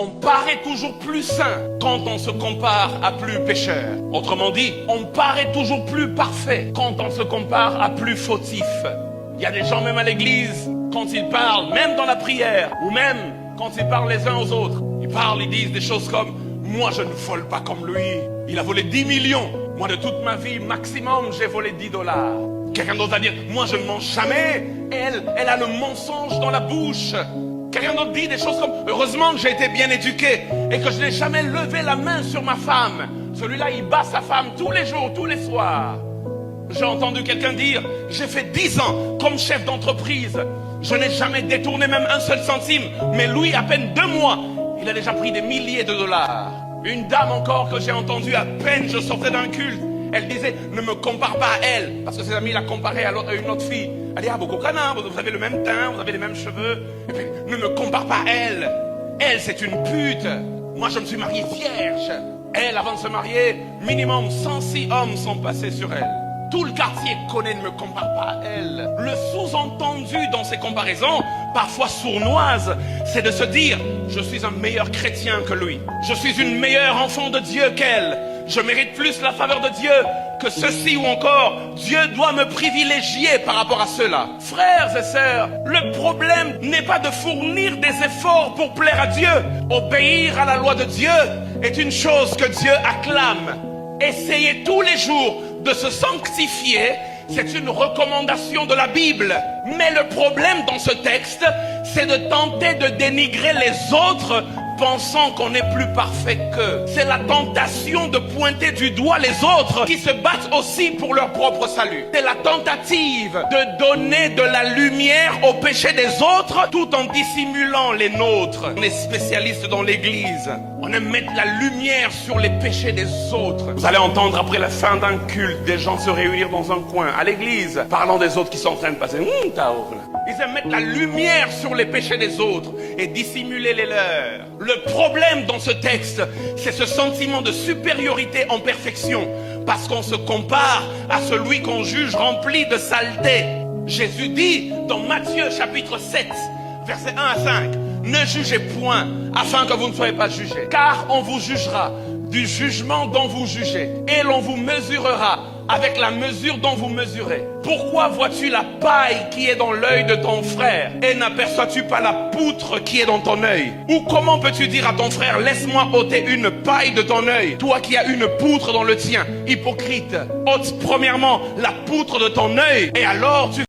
On paraît toujours plus saint quand on se compare à plus pécheur. Autrement dit, on paraît toujours plus parfait quand on se compare à plus fautif. Il y a des gens même à l'église, quand ils parlent, même dans la prière, ou même quand ils parlent les uns aux autres, ils disent des choses comme « Moi je ne vole pas comme lui, il a volé 10 millions. Moi de toute ma vie, maximum, j'ai volé 10 dollars. » Quelqu'un d'autre va dire « Moi je ne mange jamais. » Elle a le mensonge dans la bouche. Quelqu'un d'autre dit des choses comme « Heureusement que j'ai été bien éduqué et que je n'ai jamais levé la main sur ma femme. » Celui-là, il bat sa femme tous les jours, tous les soirs. J'ai entendu quelqu'un dire « J'ai fait 10 ans comme chef d'entreprise. Je n'ai jamais détourné même un seul centime. Mais lui, à peine 2 mois, il a déjà pris des milliers de dollars. » Une dame encore que j'ai entendue à peine je sortais d'un culte. Elle disait « Ne me compare pas à elle. » Parce que ses amis la comparaient à une autre fille. Elle dit « Ah, Bokokana, vous avez le même teint, vous avez les mêmes cheveux. » Et puis « Ne me compare pas à elle. Elle, c'est une pute. Moi, je me suis marié vierge. Elle, avant de se marier, minimum 106 hommes sont passés sur elle. Tout le quartier connaît, ne me compare pas à elle. » Le sous-entendu dans ces comparaisons, parfois sournoises, c'est de se dire « Je suis un meilleur chrétien que lui. Je suis une meilleure enfant de Dieu qu'elle. Je mérite plus la faveur de Dieu que ceci ou encore. Dieu doit me privilégier par rapport à cela. » Frères et sœurs, le problème n'est pas de fournir des efforts pour plaire à Dieu. Obéir à la loi de Dieu est une chose que Dieu acclame. Essayez tous les jours de se sanctifier, c'est une recommandation de la Bible. Mais le problème dans ce texte, c'est de tenter de dénigrer les autres pensant qu'on est plus parfait qu'eux. C'est la tentation de pointer du doigt les autres qui se battent aussi pour leur propre salut. C'est la tentative de donner de la lumière aux péchés des autres tout en dissimulant les nôtres. On est spécialiste dans l'église. On aime mettre la lumière sur les péchés des autres. Vous allez entendre après la fin d'un culte des gens se réunir dans un coin à l'église parlant des autres qui sont en train de passer. Ils aiment mettre la lumière sur les péchés des autres et dissimuler les leurs. Le problème dans ce texte, c'est ce sentiment de supériorité en perfection, parce qu'on se compare à celui qu'on juge rempli de saleté. Jésus dit dans Matthieu chapitre 7, versets 1 à 5, « Ne jugez point, afin que vous ne soyez pas jugés, car on vous jugera du jugement dont vous jugez, et l'on vous mesurera avec la mesure dont vous mesurez. Pourquoi vois-tu la paille qui est dans l'œil de ton frère et n'aperçois-tu pas la poutre qui est dans ton œil? Ou comment peux-tu dire à ton frère, laisse-moi ôter une paille de ton œil, toi qui as une poutre dans le tien? Hypocrite, ôte premièrement la poutre de ton œil, et alors tu